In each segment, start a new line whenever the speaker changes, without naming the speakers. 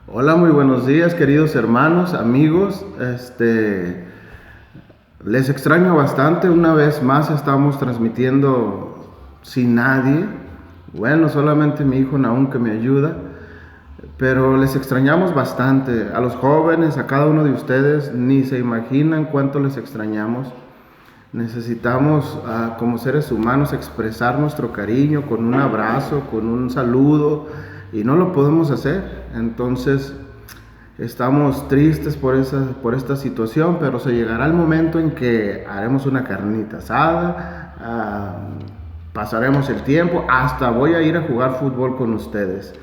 Hola, muy buenos días, queridos hermanos, amigos. Les extraño bastante. Una vez más estamos transmitiendo sin nadie. Bueno, solamente mi hijo Naúm que me ayuda. Pero les extrañamos bastante. A los jóvenes, a cada uno de ustedes, ni se imaginan cuánto les extrañamos. Necesitamos, como seres humanos, expresar nuestro cariño con un abrazo, con un saludo, y no lo podemos hacer. Entonces, estamos tristes por esta situación, pero se llegará el momento en que haremos una carnita asada, pasaremos el tiempo, hasta voy a ir a jugar fútbol con ustedes.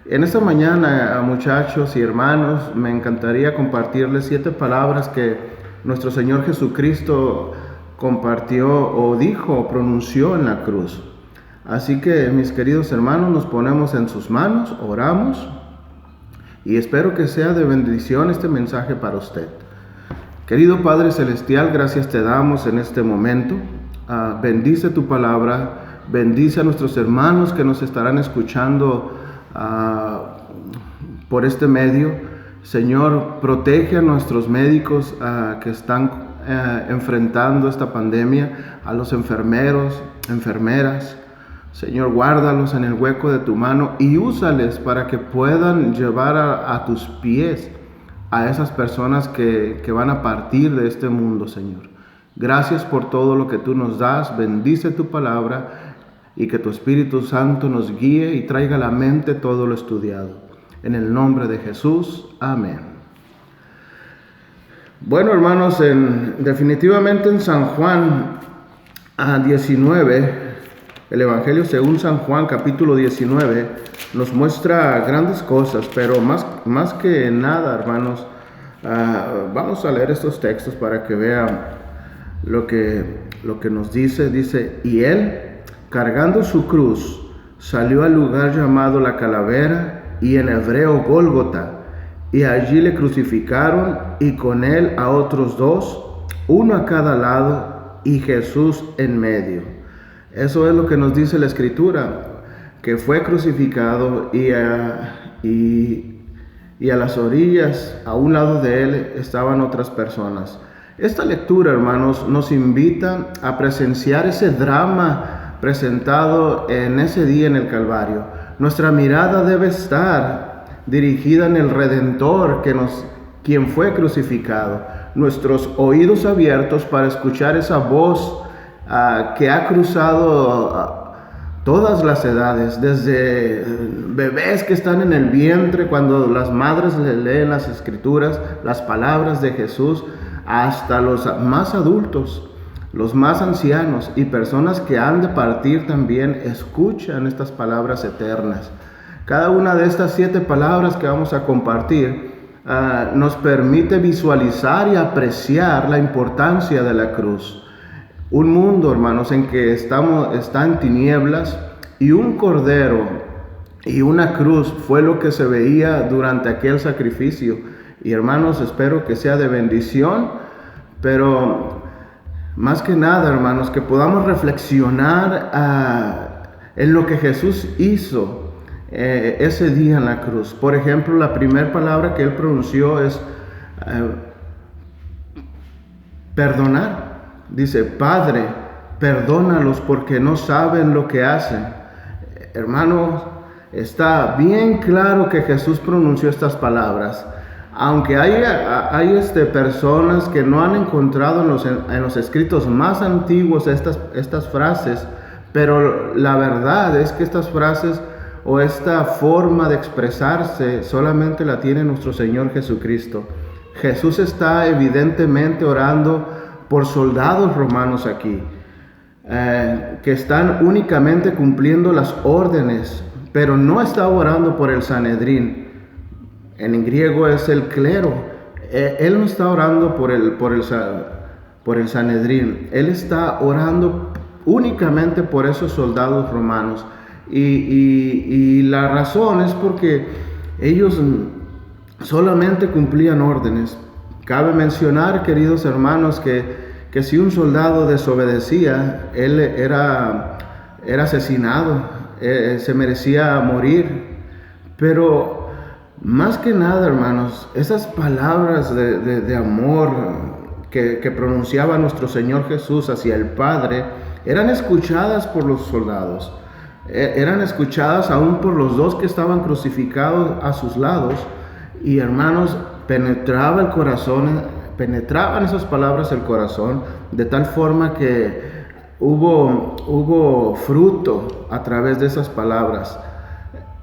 En esta mañana, muchachos y hermanos, me encantaría compartirles 7 palabras que nuestro Señor Jesucristo compartió o dijo o pronunció en la cruz. Así que, mis queridos hermanos, nos ponemos en sus manos, oramos y espero que sea de bendición este mensaje para usted. Querido Padre Celestial, gracias te damos en este momento. Bendice tu palabra, bendice a nuestros hermanos que nos estarán escuchando por este medio. Señor, protege a nuestros médicos que están enfrentando esta pandemia, a los enfermeros, enfermeras. Señor, guárdalos en el hueco de tu mano y úsales para que puedan llevar a tus pies a esas personas que van a partir de este mundo, Señor. Gracias por todo lo que tú nos das. Bendice tu palabra y que tu Espíritu Santo nos guíe y traiga a la mente todo lo estudiado. En el nombre de Jesús, amén. Bueno, hermanos, definitivamente en San Juan 19, el Evangelio según San Juan, capítulo 19, nos muestra grandes cosas, pero más que nada, hermanos, vamos a leer estos textos para que vean lo que nos dice. Dice, y él, cargando su cruz, salió al lugar llamado la Calavera, y en hebreo Gólgota, y allí le crucificaron, y con él a otros 2, uno a cada lado, y Jesús en medio. Eso es lo que nos dice la Escritura, que fue crucificado y a las orillas, a un lado de él, estaban otras personas. Esta lectura, hermanos, nos invita a presenciar ese drama presentado en ese día en el Calvario. Nuestra mirada debe estar dirigida en el Redentor, quien fue crucificado. Nuestros oídos abiertos para escuchar esa voz que ha cruzado todas las edades, desde bebés que están en el vientre, cuando las madres le leen las Escrituras, las palabras de Jesús, hasta los más adultos, los más ancianos y personas que han de partir también escuchan estas palabras eternas. Cada una de estas 7 palabras que vamos a compartir nos permite visualizar y apreciar la importancia de la cruz. Un mundo, hermanos, en que está en tinieblas, y un cordero y una cruz fue lo que se veía durante aquel sacrificio. Y hermanos, espero que sea de bendición, pero más que nada, hermanos, que podamos reflexionar en lo que Jesús hizo ese día en la cruz. Por ejemplo, la primera palabra que él pronunció es perdonar. Dice, Padre, perdónalos porque no saben lo que hacen. Hermanos, está bien claro que Jesús pronunció estas palabras. Aunque hay personas que no han encontrado en los escritos más antiguos estas frases, pero la verdad es que estas frases o esta forma de expresarse solamente la tiene nuestro Señor Jesucristo. Jesús está evidentemente orando por soldados romanos aquí, que están únicamente cumpliendo las órdenes, pero no está orando por el Sanedrín. En griego es el clero. Él no está orando por el Sanedrín. Él está orando únicamente por esos soldados romanos. Y la razón es porque ellos solamente cumplían órdenes. Cabe mencionar, queridos hermanos, que si un soldado desobedecía, él era asesinado, se merecía morir. Pero Más que nada, hermanos, esas palabras de amor que pronunciaba nuestro Señor Jesús hacia el Padre eran escuchadas por los soldados, eran escuchadas aún por los dos que estaban crucificados a sus lados. Y hermanos, penetraba el corazón, penetraban esas palabras el corazón, de tal forma que hubo fruto a través de esas palabras.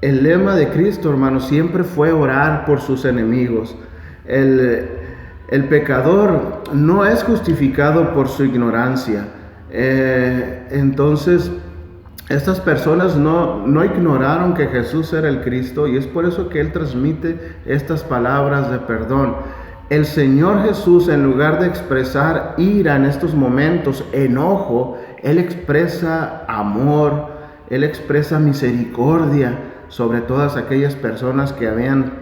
El lema de Cristo, hermanos, siempre fue orar por sus enemigos. El pecador no es justificado por su ignorancia. Entonces, estas personas no ignoraron que Jesús era el Cristo, y es por eso que Él transmite estas palabras de perdón. El Señor Jesús, en lugar de expresar ira en estos momentos, enojo, Él expresa amor, Él expresa misericordia sobre todas aquellas personas que habían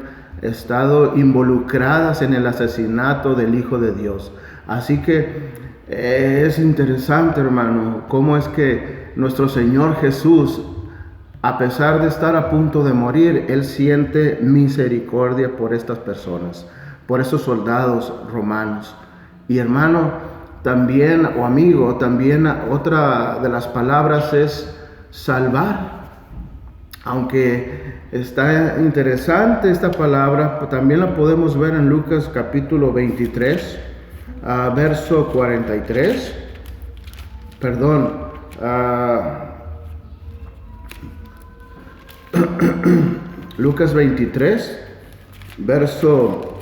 estado involucradas en el asesinato del Hijo de Dios. Así que es interesante, hermano, cómo es que nuestro Señor Jesús, a pesar de estar a punto de morir, Él siente misericordia por estas personas, por esos soldados romanos. Y hermano, también, o amigo, también otra de las palabras es salvar. Aunque está interesante esta palabra, también la podemos ver en Lucas capítulo 23, verso 43. Lucas 23, verso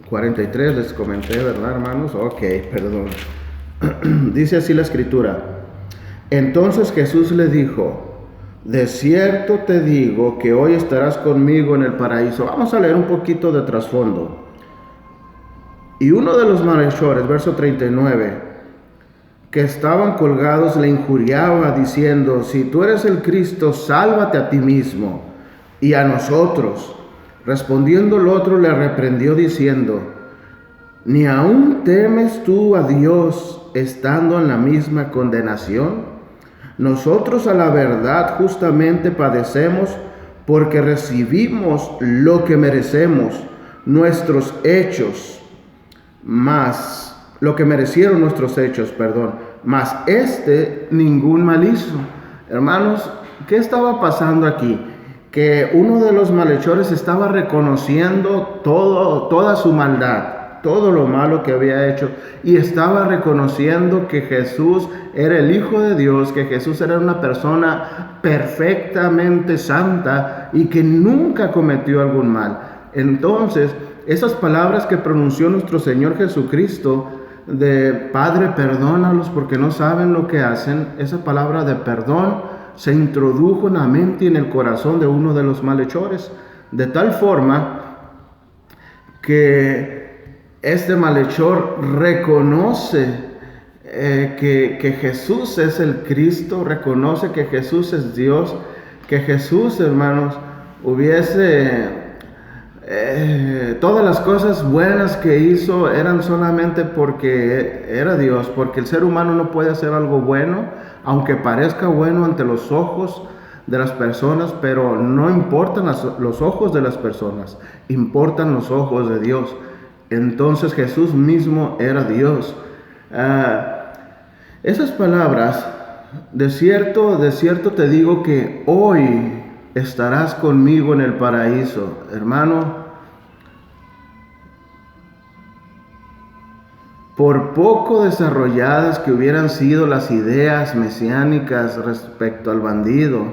43, les comenté, ¿verdad, hermanos? Ok, perdón. Dice así la escritura: entonces Jesús le dijo: de cierto te digo que hoy estarás conmigo en el paraíso. Vamos a leer un poquito de trasfondo. Y uno de los malhechores, verso 39, que estaban colgados, le injuriaba diciendo: si tú eres el Cristo, sálvate a ti mismo y a nosotros. Respondiendo el otro, le reprendió diciendo: ¿ni aún temes tú a Dios estando en la misma condenación? Nosotros a la verdad justamente padecemos porque recibimos lo que merecemos, nuestros hechos, más lo que merecieron nuestros hechos, más ningún mal hizo. Hermanos, ¿qué estaba pasando aquí? Que uno de los malhechores estaba reconociendo toda su maldad, todo lo malo que había hecho, y estaba reconociendo que Jesús era el Hijo de Dios, que Jesús era una persona perfectamente santa y que nunca cometió algún mal. Entonces, esas palabras que pronunció nuestro Señor Jesucristo de Padre, perdónalos porque no saben lo que hacen, esa palabra de perdón se introdujo en la mente y en el corazón de uno de los malhechores, de tal forma que este malhechor reconoce que Jesús es el Cristo, reconoce que Jesús es Dios, que Jesús, hermanos, todas las cosas buenas que hizo eran solamente porque era Dios, porque el ser humano no puede hacer algo bueno, aunque parezca bueno ante los ojos de las personas, pero no importan los ojos de las personas, importan los ojos de Dios. Entonces Jesús mismo era Dios. Esas palabras, de cierto te digo que hoy estarás conmigo en el paraíso. Hermano, por poco desarrolladas que hubieran sido las ideas mesiánicas respecto al bandido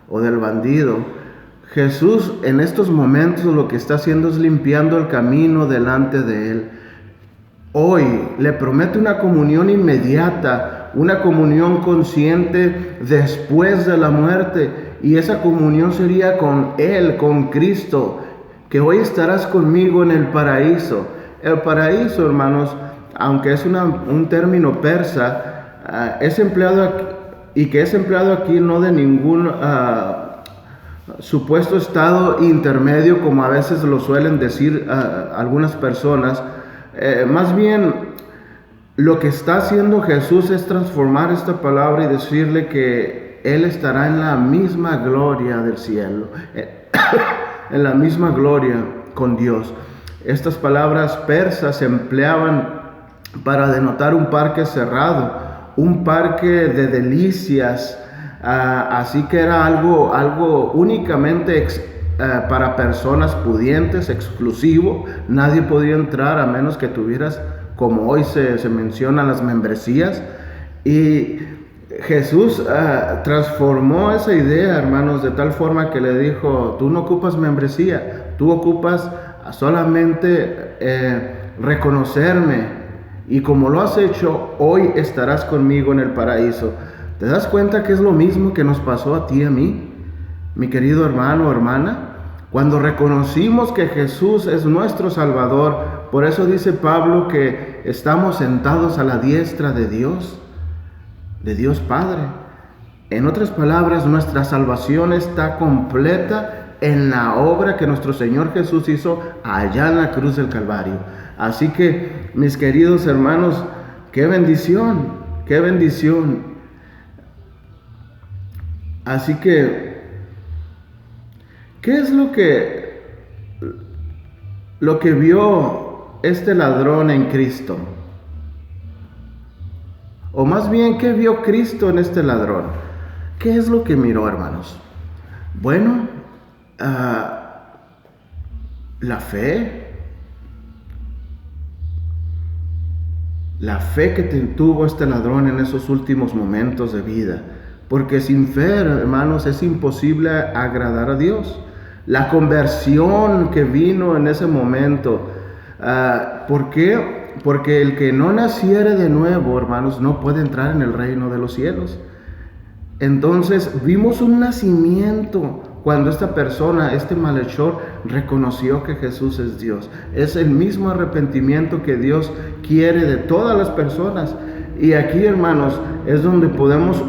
o del bandido, Jesús en estos momentos lo que está haciendo es limpiando el camino delante de él. Hoy le promete una comunión inmediata, una comunión consciente después de la muerte, y esa comunión sería con Él, con Cristo, que hoy estarás conmigo en el paraíso. El paraíso, hermanos, aunque es un término persa, es empleado aquí no de ningún supuesto estado intermedio, como a veces lo suelen decir algunas personas. Más bien, lo que está haciendo Jesús es transformar esta palabra y decirle que Él estará en la misma gloria del cielo, en la misma gloria con Dios. Estas palabras persas se empleaban para denotar un parque cerrado, un parque de delicias, así que era algo únicamente para personas pudientes, exclusivo. Nadie podía entrar a menos que tuvieras, como hoy se mencionan, las membresías. Y Jesús transformó esa idea, hermanos, de tal forma que le dijo: tú no ocupas membresía, tú ocupas solamente reconocerme, y como lo has hecho, hoy estarás conmigo en el paraíso. ¿Te das cuenta que es lo mismo que nos pasó a ti y a mí, mi querido hermano o hermana? Cuando reconocimos que Jesús es nuestro Salvador, por eso dice Pablo que estamos sentados a la diestra de Dios Padre. En otras palabras, nuestra salvación está completa en la obra que nuestro Señor Jesús hizo allá en la cruz del Calvario. Así que, mis queridos hermanos, qué bendición, qué bendición. Así que, ¿qué es lo que vio este ladrón en Cristo? O más bien, ¿qué vio Cristo en este ladrón? ¿Qué es lo que miró, hermanos? Bueno, la fe que tuvo este ladrón en esos últimos momentos de vida. Porque sin fe, hermanos, es imposible agradar a Dios. La conversión que vino en ese momento. ¿Por qué? Porque el que no naciere de nuevo, hermanos, no puede entrar en el reino de los cielos. Entonces vimos un nacimiento cuando esta persona, este malhechor, reconoció que Jesús es Dios. Es el mismo arrepentimiento que Dios quiere de todas las personas. Y aquí, hermanos, es donde podemos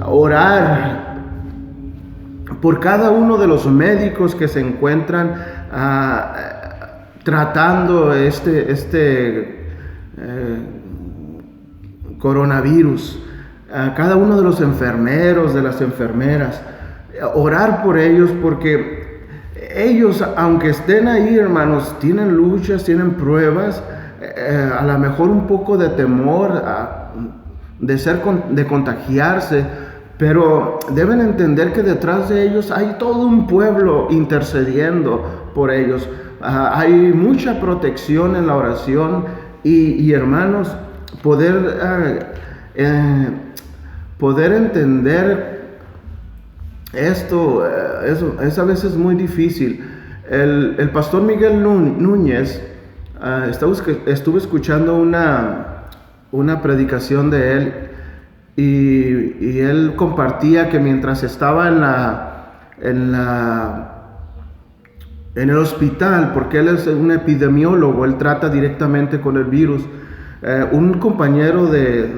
orar por cada uno de los médicos que se encuentran tratando este coronavirus, a cada uno de los enfermeros, de las enfermeras, orar por ellos, porque ellos, aunque estén ahí, hermanos, tienen luchas, tienen pruebas, a lo mejor un poco de temor de contagiarse, pero deben entender que detrás de ellos hay todo un pueblo intercediendo por ellos. Hay mucha protección en la oración y hermanos, poder entender esto es a veces muy difícil. El pastor Miguel Núñez, estuve escuchando una predicación de él, y él compartía que mientras estaba en el hospital, porque él es un epidemiólogo, él trata directamente con el virus, un compañero de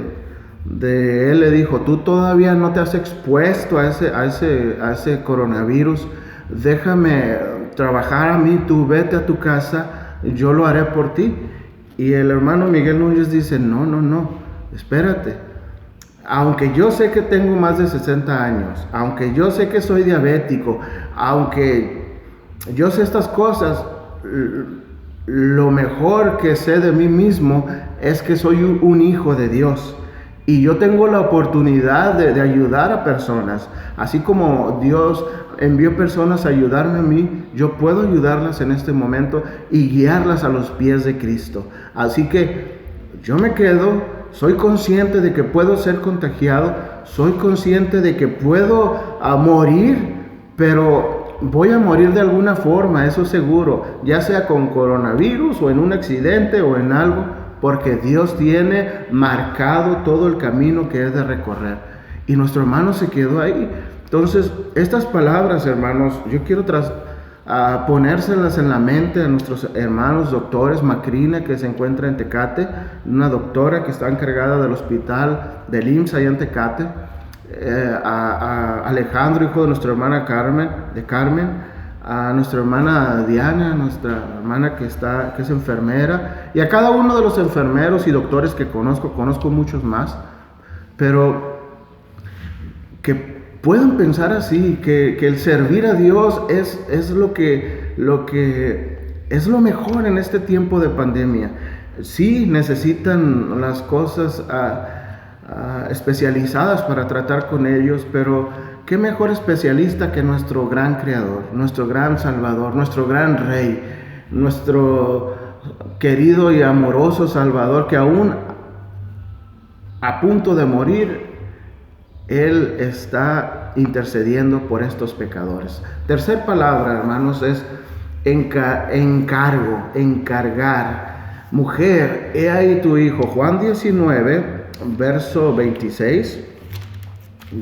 él le dijo: tú todavía no te has expuesto a ese coronavirus, déjame trabajar a mí, tú vete a tu casa, yo lo haré por ti. Y el hermano Miguel Núñez dice: no, espérate. Aunque yo sé que tengo más de 60 años, aunque yo sé que soy diabético, aunque yo sé estas cosas, lo mejor que sé de mí mismo es que soy un hijo de Dios. Y yo tengo la oportunidad de ayudar a personas. Así como Dios envió personas a ayudarme a mí, yo puedo ayudarlas en este momento y guiarlas a los pies de Cristo. Así que yo me quedo. Soy consciente de que puedo ser contagiado, soy consciente de que puedo morir, pero voy a morir de alguna forma, eso seguro, ya sea con coronavirus o en un accidente o en algo, porque Dios tiene marcado todo el camino que he de recorrer. Y nuestro hermano se quedó ahí. Entonces, estas palabras, hermanos, yo quiero ponérselas en la mente a nuestros hermanos doctores. Macrina, que se encuentra en Tecate, una doctora que está encargada del hospital del IMSS allá en Tecate, a Alejandro, hijo de nuestra hermana Carmen, a nuestra hermana Diana, nuestra hermana que es enfermera, y a cada uno de los enfermeros y doctores que conozco muchos más, pero que puedan pensar así, que el servir a Dios es lo que Es lo mejor en este tiempo de pandemia. Sí, necesitan las cosas especializadas para tratar con ellos, pero qué mejor especialista que nuestro gran Creador, nuestro gran Salvador, nuestro gran Rey, nuestro querido y amoroso Salvador, que aún a punto de morir, Él está intercediendo por estos pecadores. Tercer palabra, hermanos, es encargo, encargar. Mujer, he ahí tu hijo. Juan 19, verso 26,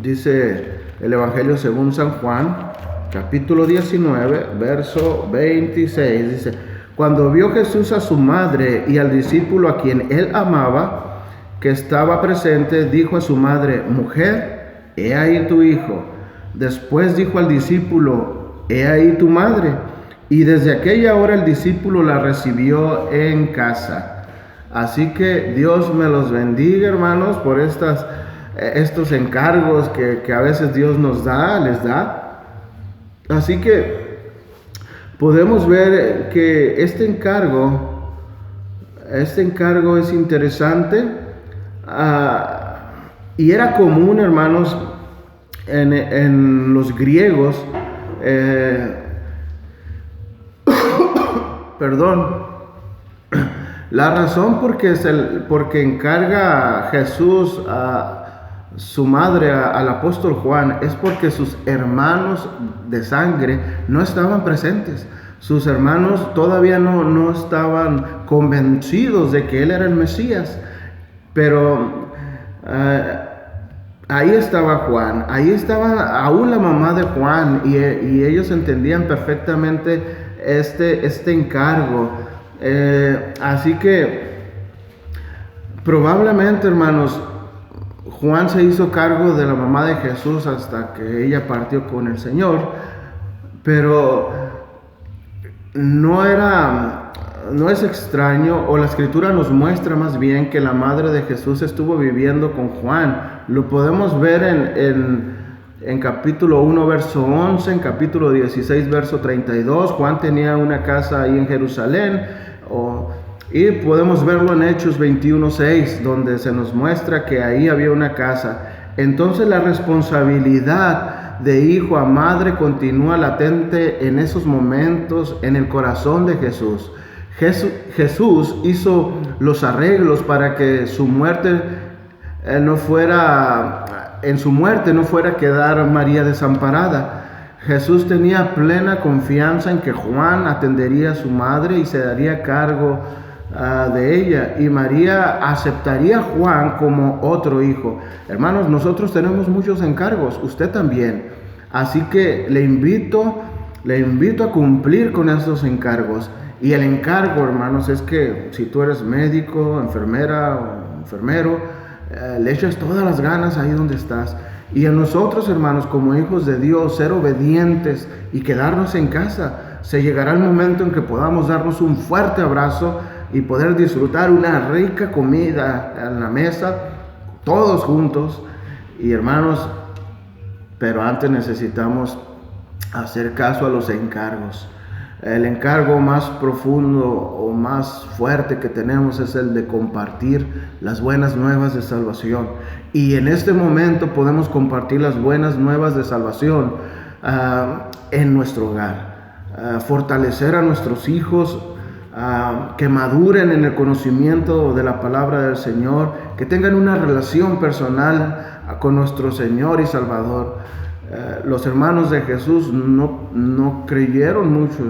dice el Evangelio según San Juan, capítulo 19, verso 26, dice: cuando vio Jesús a su madre y al discípulo a quien él amaba, que estaba presente, dijo a su madre: mujer, he ahí tu hijo. Después dijo al discípulo: he ahí tu madre. Y desde aquella hora el discípulo la recibió en casa. Así que Dios me los bendiga, hermanos, por estos encargos que a veces Dios les da. Así que podemos ver que este encargo es interesante, y era común, hermanos, en los griegos. La razón porque encarga Jesús a su madre, al apóstol Juan, es porque sus hermanos de sangre no estaban presentes. Sus hermanos todavía no estaban convencidos de que él era el Mesías. Pero ahí estaba Juan, ahí estaba aún la mamá de Juan, y ellos entendían perfectamente este encargo. Así que probablemente, hermanos, Juan se hizo cargo de la mamá de Jesús hasta que ella partió con el Señor, pero no es extraño, o la Escritura nos muestra más bien que la madre de Jesús estuvo viviendo con Juan. Lo podemos ver en capítulo 1, verso 11, en capítulo 16, verso 32. Juan tenía una casa ahí en Jerusalén, y podemos verlo en Hechos 21, 6, donde se nos muestra que ahí había una casa. Entonces la responsabilidad de hijo a madre continúa latente en esos momentos en el corazón de Jesús. Jesús hizo los arreglos para que su muerte no fuera a quedar María desamparada. Jesús tenía plena confianza en que Juan atendería a su madre y se daría cargo de ella, y María aceptaría a Juan como otro hijo. Hermanos, nosotros tenemos muchos encargos, usted también. Así que le invito a cumplir con esos encargos. Y el encargo, hermanos, es que si tú eres médico, enfermera o enfermero, le echas todas las ganas ahí donde estás. Y a nosotros, hermanos, como hijos de Dios, ser obedientes y quedarnos en casa. Se llegará el momento en que podamos darnos un fuerte abrazo y poder disfrutar una rica comida en la mesa, todos juntos. Y hermanos, pero antes necesitamos hacer caso a los encargos. El encargo más profundo o más fuerte que tenemos es el de compartir las buenas nuevas de salvación. Y en este momento podemos compartir las buenas nuevas de salvación en nuestro hogar. Fortalecer a nuestros hijos, que maduren en el conocimiento de la palabra del Señor, que tengan una relación personal con nuestro Señor y Salvador. Los hermanos de Jesús no creyeron mucho,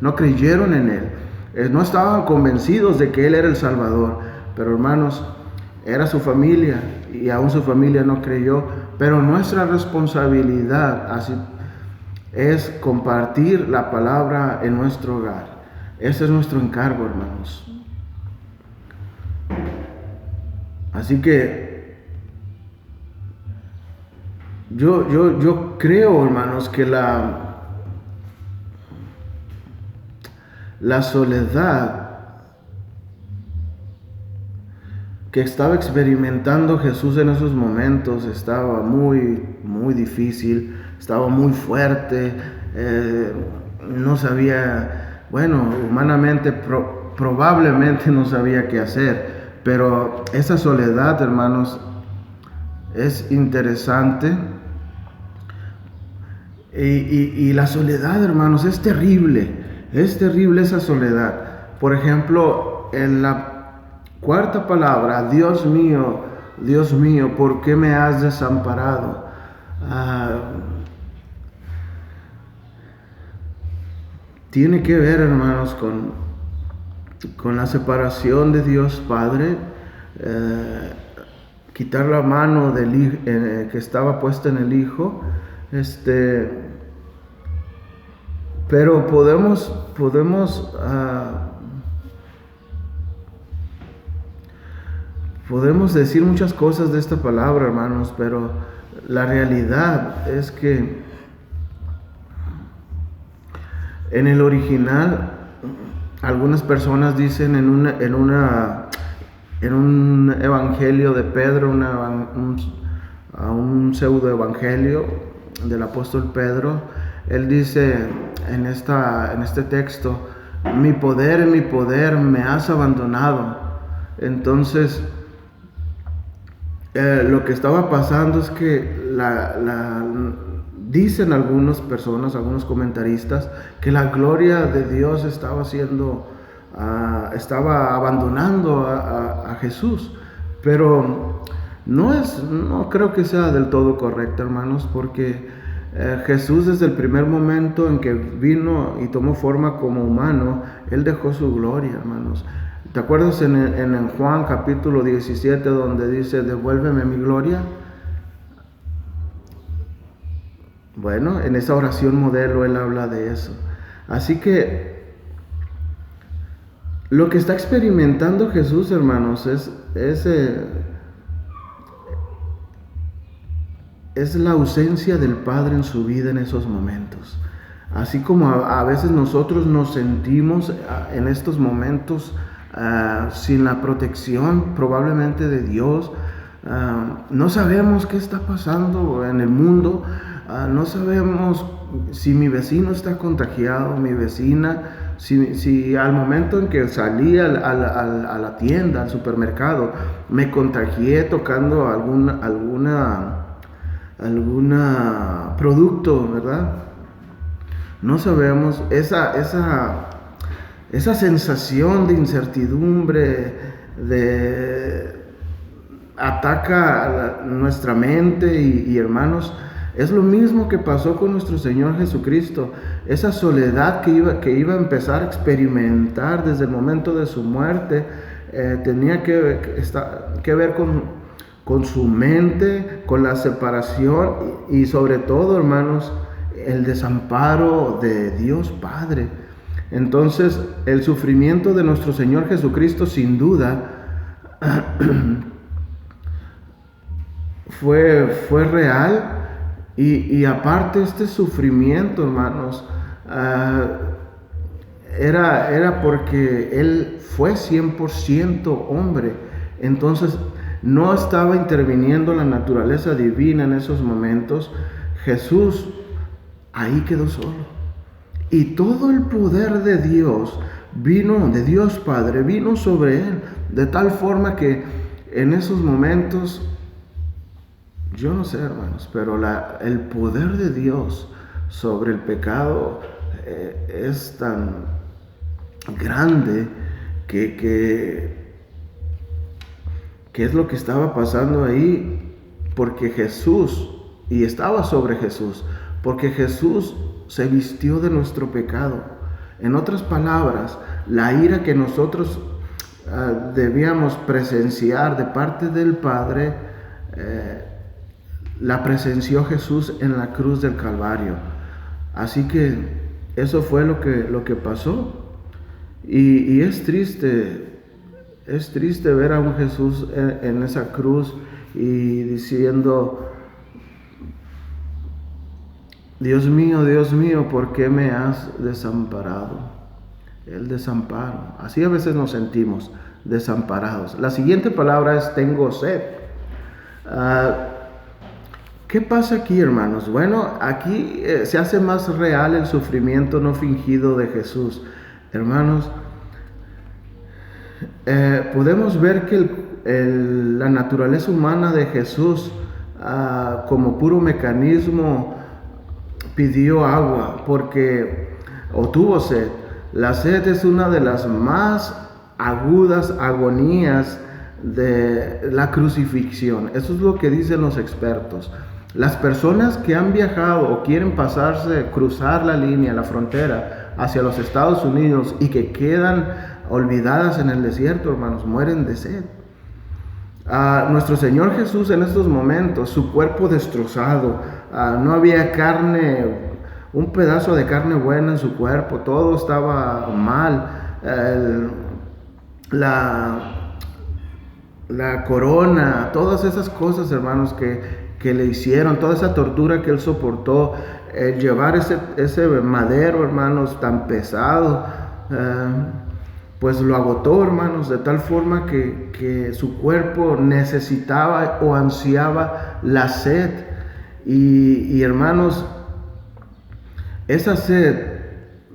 no creyeron en Él, no estaban convencidos de que Él era el Salvador. Pero hermanos, era su familia y aún su familia no creyó. Pero nuestra responsabilidad así es compartir la palabra en nuestro hogar. Ese es nuestro encargo, hermanos. Así que yo creo, hermanos, que la soledad que estaba experimentando Jesús en esos momentos estaba muy, muy difícil, estaba muy fuerte. No sabía bueno, humanamente probablemente no sabía qué hacer, pero esa soledad, hermanos, es interesante. Y la soledad, hermanos, es terrible esa soledad. Por ejemplo, en la cuarta palabra, Dios mío, ¿por qué me has desamparado? Tiene que ver, hermanos, con la separación de Dios Padre, quitar la mano del que estaba puesta en el Hijo, pero podemos decir muchas cosas de esta palabra, hermanos, pero la realidad es que en el original, algunas personas dicen en un evangelio de Pedro, un pseudo evangelio del apóstol Pedro, él dice en este texto: mi poder me has abandonado. Entonces, lo que estaba pasando es que dicen algunas personas, algunos comentaristas, que la gloria de Dios estaba abandonando a Jesús, pero no creo que sea del todo correcto, hermanos, porque Jesús, desde el primer momento en que vino y tomó forma como humano, Él dejó su gloria, hermanos. ¿Te acuerdas en Juan capítulo 17 donde dice: devuélveme mi gloria? Bueno, en esa oración modelo Él habla de eso. Así que lo que está experimentando Jesús, hermanos, es la ausencia del Padre en su vida en esos momentos. Así como a veces nosotros nos sentimos en estos momentos sin la protección probablemente de Dios. No sabemos qué está pasando en el mundo. No sabemos si mi vecino está contagiado, mi vecina, si al momento en que salí a la tienda, al supermercado, me contagié tocando alguna producto, ¿verdad? No sabemos. Esa sensación de incertidumbre ataca nuestra mente y hermanos, es lo mismo que pasó con nuestro Señor Jesucristo. Esa soledad que iba a empezar a experimentar desde el momento de su muerte tenía que ver con su mente, con la separación y sobre todo, hermanos, el desamparo de Dios Padre. Entonces, el sufrimiento de nuestro Señor Jesucristo, sin duda, fue real. Y aparte, este sufrimiento, hermanos, era porque Él fue 100% hombre. Entonces, no estaba interviniendo la naturaleza divina en esos momentos. Jesús ahí quedó solo. Y todo el poder de Dios de Dios Padre, vino sobre Él, de tal forma que en esos momentos, yo no sé, hermanos, pero el poder de Dios sobre el pecado es tan grande que es lo que estaba pasando ahí, porque Jesús, y estaba sobre Jesús, porque Jesús se vistió de nuestro pecado. En otras palabras, la ira que nosotros debíamos presenciar de parte del Padre, la presenció Jesús en la cruz del Calvario. Así que eso fue lo que pasó. Y es triste ver a un Jesús en esa cruz y diciendo: Dios mío, ¿por qué me has desamparado? El desamparo. Así a veces nos sentimos desamparados. La siguiente palabra es: tengo sed. ¿Qué pasa aquí, hermanos? Bueno, aquí se hace más real el sufrimiento no fingido de Jesús. Hermanos, podemos ver que la naturaleza humana de Jesús, como puro mecanismo, pidió agua porque tuvo sed. La sed es una de las más agudas agonías de la crucifixión. Eso es lo que dicen los expertos. Las personas que han viajado o quieren cruzar la línea, la frontera hacia los Estados Unidos y que quedan olvidadas en el desierto, hermanos, mueren de sed. Nuestro Señor Jesús en estos momentos, su cuerpo destrozado, no había carne, un pedazo de carne buena en su cuerpo, todo estaba mal. La corona, todas esas cosas, hermanos, que le hicieron, toda esa tortura que él soportó, llevar ese madero, hermanos, tan pesado, pues lo agotó, hermanos, de tal forma que su cuerpo necesitaba o ansiaba la sed. Y hermanos, esa sed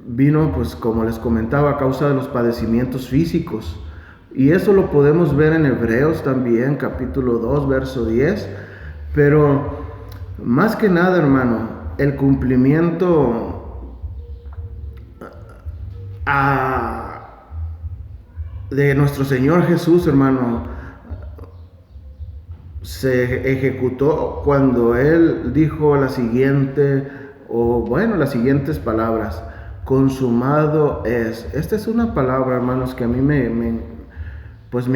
vino, pues como les comentaba, a causa de los padecimientos físicos. Y eso lo podemos ver en Hebreos también, capítulo 2, verso 10. Pero más que nada, hermano, el cumplimiento de nuestro Señor Jesús, hermano, se ejecutó cuando Él dijo las siguientes palabras: consumado es. Esta es una palabra, hermanos, que a mí me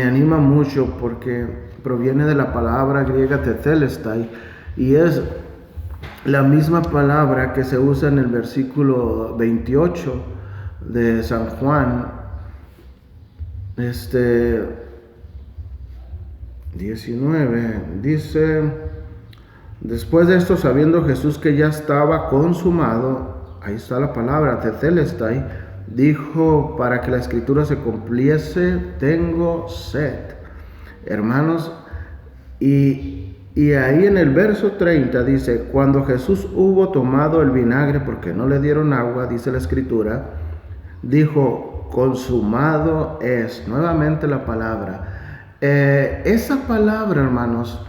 anima mucho, porque proviene de la palabra griega tetelestai, y es la misma palabra que se usa en el versículo 28 de San Juan 19. Dice: después de esto, sabiendo Jesús que ya estaba consumado, ahí está la palabra tetelestai, dijo, para que la escritura se cumpliese: tengo sed. Hermanos, y ahí en el verso 30 dice: cuando Jesús hubo tomado el vinagre, porque no le dieron agua, dice la escritura, dijo: consumado es. Nuevamente la palabra. Esa palabra, hermanos,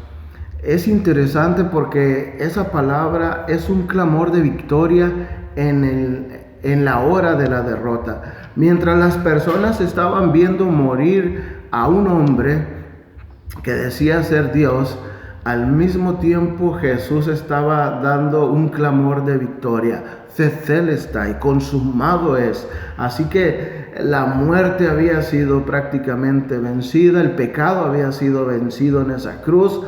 es interesante porque esa palabra es un clamor de victoria en la hora de la derrota. Mientras las personas estaban viendo morir a un hombre que decía ser Dios, al mismo tiempo Jesús estaba dando un clamor de victoria. Tetelestai, consumado es. Así que la muerte había sido prácticamente vencida, el pecado había sido vencido en esa cruz.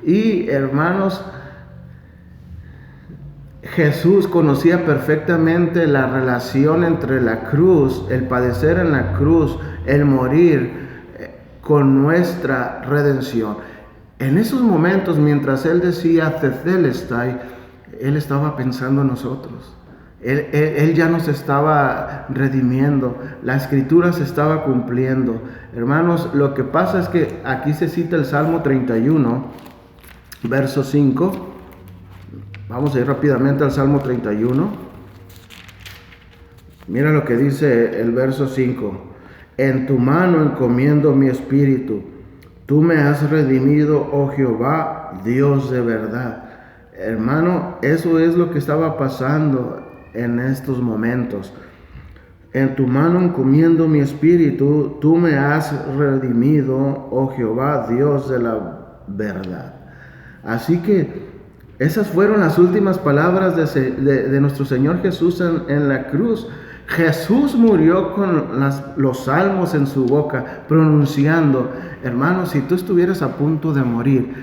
Y hermanos, Jesús conocía perfectamente la relación entre la cruz, el padecer en la cruz, el morir, con nuestra redención. En esos momentos, mientras Él decía tetelestai, Él estaba pensando en nosotros. Él ya nos estaba redimiendo. La escritura se estaba cumpliendo. Hermanos, lo que pasa es que aquí se cita el Salmo 31, verso 5. Vamos a ir rápidamente al Salmo 31. Mira lo que dice el verso 5. En tu mano encomiendo mi espíritu. Tú me has redimido, oh Jehová, Dios de verdad. Hermano, eso es lo que estaba pasando en estos momentos. En tu mano encomiendo mi espíritu. Tú me has redimido, oh Jehová, Dios de la verdad. Así que esas fueron las últimas palabras de nuestro Señor Jesús en la cruz. Jesús murió con los salmos en su boca, pronunciando. Hermanos, si tú estuvieras a punto de morir,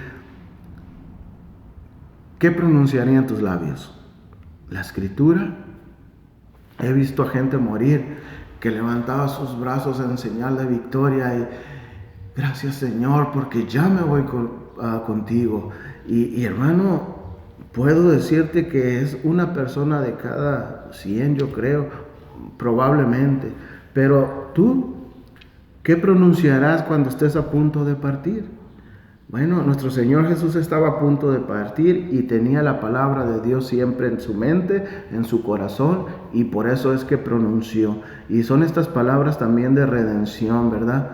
¿qué pronunciarían tus labios? La escritura. He visto a gente morir que levantaba sus brazos en señal de victoria y gracias, Señor, porque ya me voy contigo. Y hermano, puedo decirte que es una persona de cada 100, yo creo, probablemente. Pero tú, ¿qué pronunciarás cuando estés a punto de partir? Bueno, nuestro Señor Jesús estaba a punto de partir y tenía la palabra de Dios siempre en su mente, en su corazón, y por eso es que pronunció. Y son estas palabras también de redención, ¿verdad?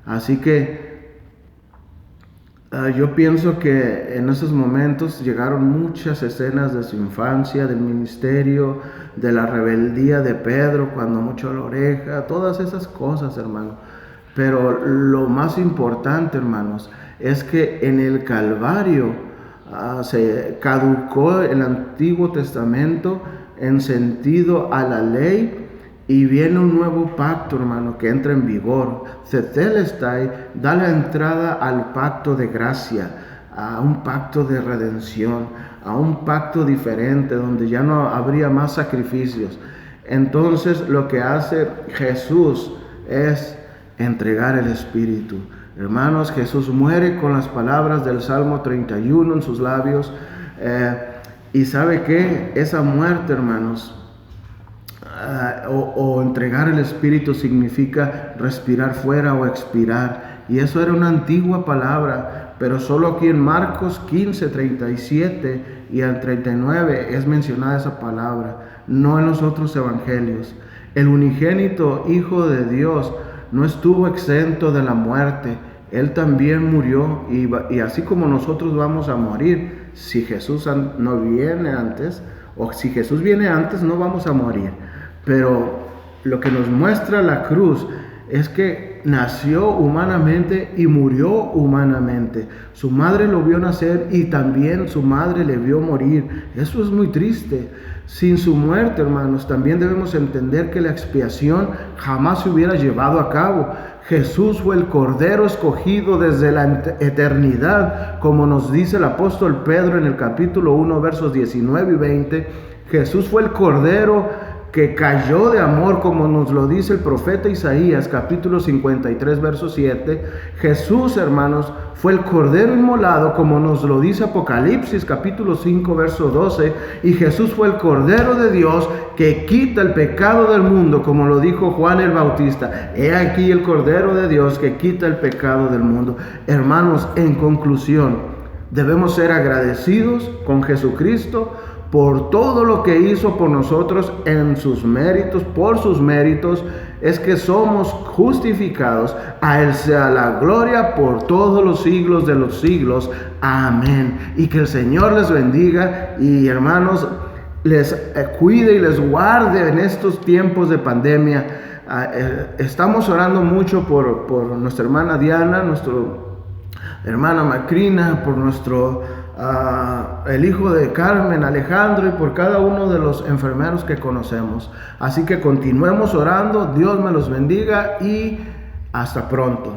Así que yo pienso que en esos momentos llegaron muchas escenas de su infancia, del ministerio, de la rebeldía de Pedro cuando mochó la oreja, todas esas cosas, hermano. Pero lo más importante, hermanos, es que en el Calvario se caducó el Antiguo Testamento en sentido a la ley, y viene un nuevo pacto, hermano, que entra en vigor. Tetelestai da la entrada al pacto de gracia, a un pacto de redención, a un pacto diferente donde ya no habría más sacrificios. Entonces lo que hace Jesús es entregar el Espíritu. Hermanos, Jesús muere con las palabras del Salmo 31 en sus labios. Y ¿sabe qué? Esa muerte, hermanos, o entregar el Espíritu significa respirar fuera o expirar. Y eso era una antigua palabra, pero solo aquí en Marcos 15, 37 y al 39 es mencionada esa palabra, no en los otros evangelios. El unigénito Hijo de Dios no estuvo exento de la muerte. Él también murió, y así como nosotros vamos a morir, si Jesús no viene antes, o si Jesús viene antes, no vamos a morir. Pero lo que nos muestra la cruz es que nació humanamente y murió humanamente. Su madre lo vio nacer y también su madre le vio morir. Eso es muy triste. Sin su muerte, hermanos, también debemos entender que la expiación jamás se hubiera llevado a cabo. Jesús fue el Cordero escogido desde la eternidad, como nos dice el apóstol Pedro en el capítulo 1, versos 19 y 20. Jesús fue el Cordero que cayó de amor, como nos lo dice el profeta Isaías, capítulo 53, verso 7. Jesús, hermanos, fue el Cordero inmolado, como nos lo dice Apocalipsis, capítulo 5, verso 12. Y Jesús fue el Cordero de Dios que quita el pecado del mundo, como lo dijo Juan el Bautista. He aquí el Cordero de Dios que quita el pecado del mundo. Hermanos, en conclusión, debemos ser agradecidos con Jesucristo por todo lo que hizo por nosotros en sus méritos. Por sus méritos es que somos justificados. A Él sea la gloria por todos los siglos de los siglos. Amén. Y que el Señor les bendiga y, hermanos, les cuide y les guarde en estos tiempos de pandemia. Estamos orando mucho por nuestra hermana Diana, nuestra hermana Macrina, por el hijo de Carmen, Alejandro, y por cada uno de los enfermeros que conocemos. Así que continuemos orando. Dios me los bendiga y hasta pronto.